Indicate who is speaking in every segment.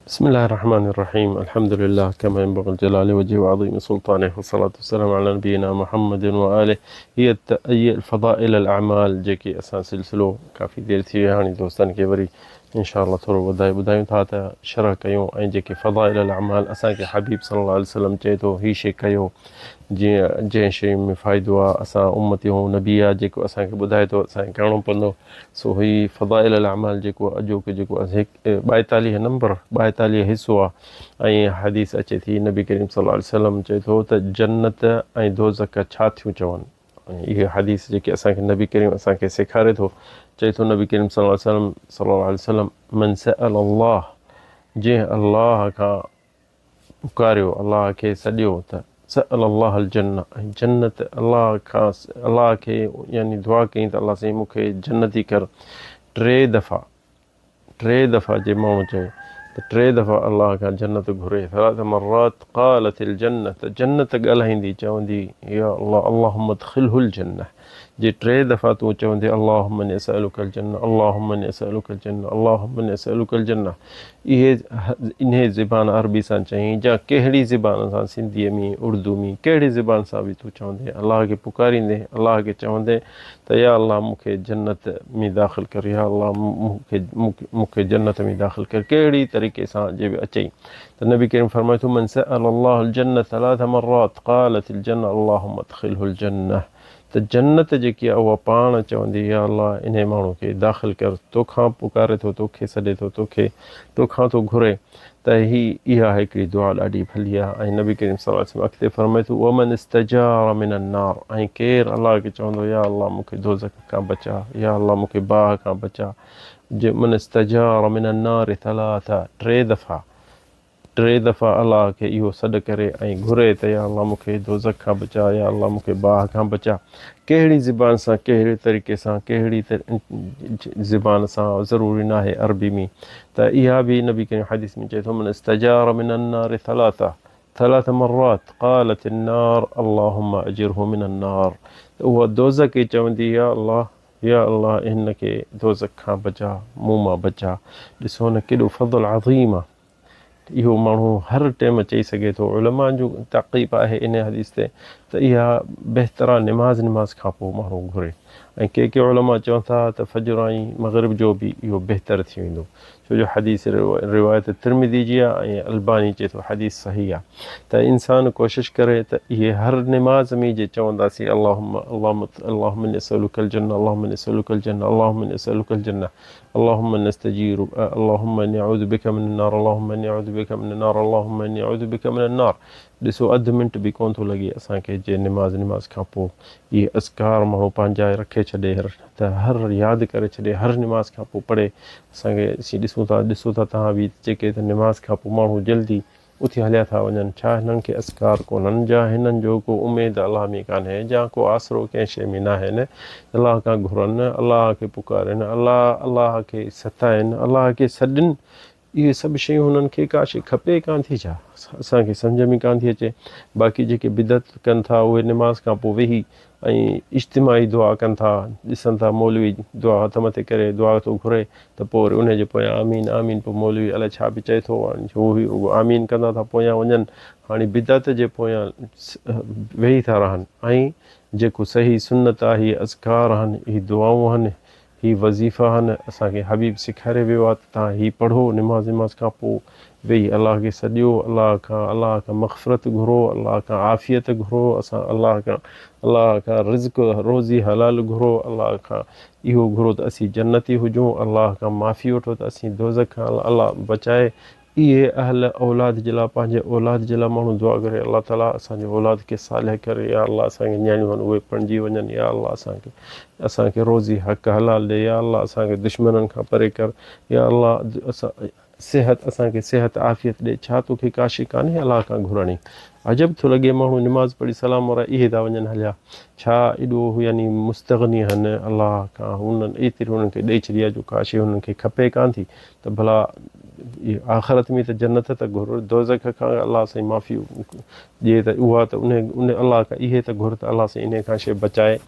Speaker 1: بسم الله الرحمن الرحيم. الحمد لله كما ينبغي الجلال وجهه وعظيم سلطانه، والصلاة والسلام على نبينا محمد وآله. هي الفضائل الأعمال जेकी असां सिलसिलो काफ़ी देर थी विया हाणे दोस्तनि खे वरी इंशाअल्लाह थोरो वधाए ॿुधायूं था त शरह कयूं ऐं जेके फ़ज़ाइल अल-अमाल असांखे हबीब सल्लल्लाहु अलैहि वसल्लम चए थो हीअ शइ कयो, जीअं जंहिं शइ में फ़ाइदो आहे असां उम्मती ऐं नबी आहे जेको असांखे ॿुधाए थो असांखे करिणो पवंदो। सो हीअ फ़ज़ाइल अल-अमाल जेको अॼोके जेको 42 नंबर 42 हिसो आहे ऐं हदीस अचे थी नबी करीम सल्लल्लाहु अलैहि वसल्लम चए थो त जन्नत ऐं दोज़ख छा थियूं चवनि। ऐं इहे हदीस जेके असांखे नबी करीम असांखे सेखारे थो, चए थो नबी करीम सल्लल्लाहु अलैहि वसल्लम मन सअल अल्लाह, जंहिं अल्लाह खां पुकारियो अल्लाह खे सॼियो त सअल अल्लाह अल जन्नह, ऐं जन्नत अल्लाह खां अल्लाह खे यानी दुआ कई त अल्लाह साईं मूंखे जन्नती कर। टे दफ़ा जे माण्हू चए त टे दफ़ा अल्लाह खां जन्नत घुरे। थलाथ मर्रात क़ालतिल जन्नह, त जन्नत ॻाल्हाईंदी चवंदी या अल्लाह अल्लाहुम्मा अदखिलहुल जन्नह। जे टे दफ़ा तूं चवंदे अल्लाहुम्मा इन्नी असअलुकल जन्नह, अल्लाहुम्मा इन्नी असअलुकल जन्नह, अल्लाहुम्मा इन्नी असअलुकल जन्नह, इन्हे ज़बान अरबी सां चई या कहिड़ी ज़बान सां, सिंधीअ में उर्दू में कहिड़ी ज़बान सां बि तूं चवंदे अल्लाह खे पुकारींदे अल्लाह खे चवंदे त या अल्लाह मूंखे जन्नत में दाख़िल कर, या अल्लाह मूंखे जन्नत में दाख़िल कर, कहिड़ी तरीक़े सां जे अचई त नबी करीम फरमाए थो मन सअल अल्लाह अल जन्नह थलाथ मर्रात क़ालतिल जन्नह अल्लाहुम्मा अदखिलहुल जन्नह, त जन्नत जेकी आहे उहा पाण चवंदी या अल्लाह इन माण्हू खे दाख़िल कर, तोखां पुकारे थो, तोखे सॾे थो, तोखां थो घुरे। त इहा हिकिड़ी दुआ ॾाढी भली आहे। ऐं नबी करीम सल्लल्लाहु अलैहि वसल्लम अॻिते फरमाए थो वमन इस्तजार मिनन नार, ऐं केरु अल्लाह खे चवंदो या अल्लाह मूंखे दोज़ख खां बचा, या अल्लाह मूंखे बाहि खां बचा। जे मन इस्तजार मिनन नार थलाथा, टे दफ़ा अल्लाह खे इहो सॾु करे ऐं घुरे त या अल्लाह मूंखे दोज़ख खां बचा, या अल्लाह मूंखे बाहि खां बचा। कहिड़ी ज़बान सां, कहिड़े तरीक़े सां, कहिड़ी ज़बान सां, ज़रूरी न आहे अरबी में, त इहा बि नबी करीम हदीस में चए थो मन इस्तजार मिनन नार थलाथ मर्रात क़ालतिन नार अल्लाहुम्मा अजिरहु मिनन नार, त उहा दोज़ख खे चवंदी या अल्लाह हिन खे दोज़ख खां बचा, मूं मां बचा। ॾिसो न केॾो फ़ज़ल अज़ीम आहे। इहो माण्हू हर टाइम चई सघे थो। उलमा जो ताक़ीब आहे इन हदीस ते त इहा बहितरा नमाज़ खां पोइ माण्हू घुरे। ऐं के उलमा चवनि था त फजर ऐं मग़रिब जो बि इहो बहितर थी वेंदो, छो जो हदीस रिवायत तिरमिज़ी जी आहे ऐं अलबानी चए थो हदीस सही आहे। त इंसानु कोशिशि करे त इहे हर नमाज़ में जे चवंदासीं अल्लाहुम्मा इन्नी असअलुकल जन्नह, अल्लाहुम्मा इन्नी असअलुकल जन्नह, अल्लाहुम्मा इन्नी असअलुकल जन्नह, अल्लाहुम्मा नस्तजीरु, अल्लाहुम्मा इन्नी अऊज़ु बिका मिनन नार, अल्लाहुम्मा इन्नी अऊज़ु बिका मिनन नार, अल्लाहुम्मा इन्नी अऊज़ु बिका मिनन नार। ॾिसो अधु मिंट बि कोन थो लॻे असांखे जे नमाज़ खां पोइ इहे अज़कार माण्हू पंहिंजा रखे छॾे त हर यादि करे छॾे, हर नमाज़ खां पोइ पढ़े। असांखे ॾिसो था तव्हां बि जेके त नमाज़ खां पोइ माण्हू जल्दी उथी हलिया था वञनि, छा हिननि खे अज़कार कोन्हनि, जा हिननि जो को उमेदु अलाह में कान्हे, या को आसिरो कंहिं शइ में न आहिनि, अलाह खां घुरनि, अलाह खे पुकारनि, अलाह खे सताइनि, अलाह खे सॾनि। इहे सभु शयूं हुननि खे का शइ खपे कान थी छा, असांखे सम्झ में कान थी अचे। बाक़ी जेके बिदत कनि था उहे नमाज़ खां पोइ वेही ऐं इज्तिमाही दुआ कनि था, ॾिसनि था मौलवी दुआ हथ मथे करे दुआ थो घुरे त पोइ वरी उनजे पोयां आमीन आमीन, पोइ मौलवी अलाए छा बि चए थो, उहो आमीन कंदा था पोयां वञनि। हाणे बिदत जे पोयां वेही था रहनि। ऐं जेको सही सुन्नत आहे, हीअ अज़कार आहिनि, हीअ दुआऊं आहिनि, हीअ वज़ीफ़ा आहिनि, असांखे हबीब सेखारे वियो आहे त तव्हां हीअ पढ़ो नमाज़ खां पोइ वेही अलाह खे सॼो, अलाह खां मग़फ़िरत घुरो, अलाह खां आफ़ियत घुरो, असां अलाह खां रिज़्क़ रोज़ी हलाल घुरो, अलाह खां इहो घुरो त असीं जन्नती हुजूं, अलाह खां माफ़ी वठो त असीं दोज़ख खां अलाह बचाए। इहे अहल औलाद जे लाइ, पंहिंजे औलाद जे लाइ माण्हू दुआ करे अलाह ताला असांजे औलाद खे सालिह करे, या अलाह असांखे नियाणियूं आहिनि उहे पणिजी वञनि, या अलाह असांखे रोज़ी हक़ हलाल ॾे, या अलाह असांखे दुश्मननि खां परे कर, या अलाह असांखे सिहत आफ़ियत ॾे। छा तोखे का शइ कान्हे अलाह खां घुरणी? अजब थो लॻे माण्हू नमाज़ पढ़ी सलाम वारा इहे था वञनि हलिया, छा एॾो यानी मुस्तग़नी आहिनि अलाह खां, हुननि एतिरी हुननि खे ॾेई छॾी आहे जो का शइ हुननि खे खपे कान थी। त भला आख़िरत में त जन्नत त घुर, दोज़ख खां अलाह साईं माफ़ी ॾिए त उहा त उन अलाह खां इहे त घुर त अलाह साईं इन खां शइ बचाए।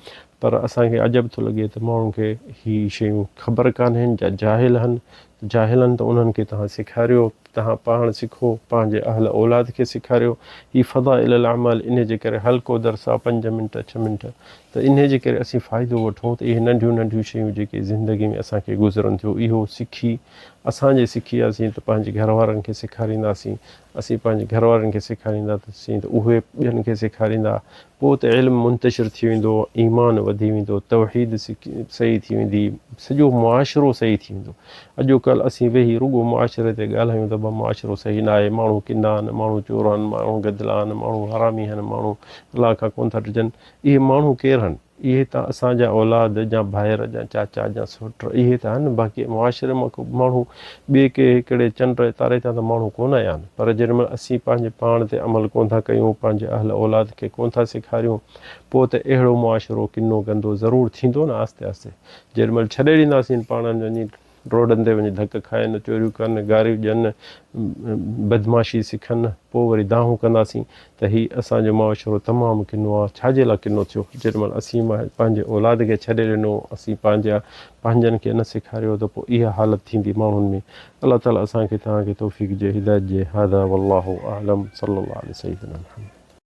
Speaker 1: पर असांखे अजब थो लॻे त माण्हुनि खे हीअ शयूं ख़बर कान्हनि, जाहिल आहिनि त उन्हनि खे तव्हां सेखारियो तव्हां पाण सिखो, पंहिंजे अहल औलाद खे सेखारियो। ही फ़ज़ाइल अमाल इन जे करे हल्को दर्स आहे 5 मिंट 6 मिंट, त इन जे करे असीं फ़ाइदो वठूं त इहे नंढियूं नंढियूं शयूं जेके ज़िंदगी में असांखे गुज़रनि थियूं इहो सिखी असांजे सिखियासीं त पंहिंजे घर वारनि खे सेखारींदासीं, असीं पंहिंजे घर वारनि खे सेखारींदासीं त उहे ॿियनि खे सेखारींदा, पोइ त इल्मु मुंतशिर थी वेंदो, ईमान वधी वेंदो, तौहीद सही थी वेंदी, सॼो मुआशिरो सही थी वेंदो। अॼुकल्ह असीं वेही रुॻो मुआशिरे ते ॻाल्हायूं त मुआशिरो सही न आहे, माण्हू किना आहिनि, माण्हू चोर आहिनि, माण्हू गदिला आहिनि, माण्हू हरामी आहिनि, माण्हू अलाह खां कोन था ॾिजनि। इहे माण्हू केरु आहिनि? इहे त असांजा औलाद या भाइर या चाचा या सौट इहे त आहिनि। बाक़ी मुआशिरे मां माण्हू ॿिए के हिकिड़े चंड तारे था त माण्हू कोन आया आहिनि। पर जेॾीमहिल असीं पंहिंजे पाण ते अमल कोन था कयूं, पंहिंजे अहल औलाद खे कोन था सेखारियूं, पोइ त अहिड़ो मुआशिरो किनो गंदो ज़रूरु थींदो न आस्ते आस्ते। जेॾीमहिल छॾे ॾींदासीं पाण वञी रोडनि ते वञी धक खाइनि, चोरियूं कनि, गारियूं ॾियनि, बदमाशी सिखनि, पोइ वरी दाहूं कंदासीं त हीउ असांजो मुआशिरो तमामु किनो आहे। छाजे लाइ किनो थियो? जेॾीमहिल असीं पंहिंजे औलाद खे छॾे ॾिनो, असीं पंहिंजनि खे न सेखारियो, त पोइ इहा हालत थींदी माण्हुनि में। अलाह ताला असांखे तव्हांखे तौफ़ीक़ ॾिए, हिदायत ॾिए। हादा वल्लाहु आलम, सल्लल्लाहु अलैहि वसल्लम।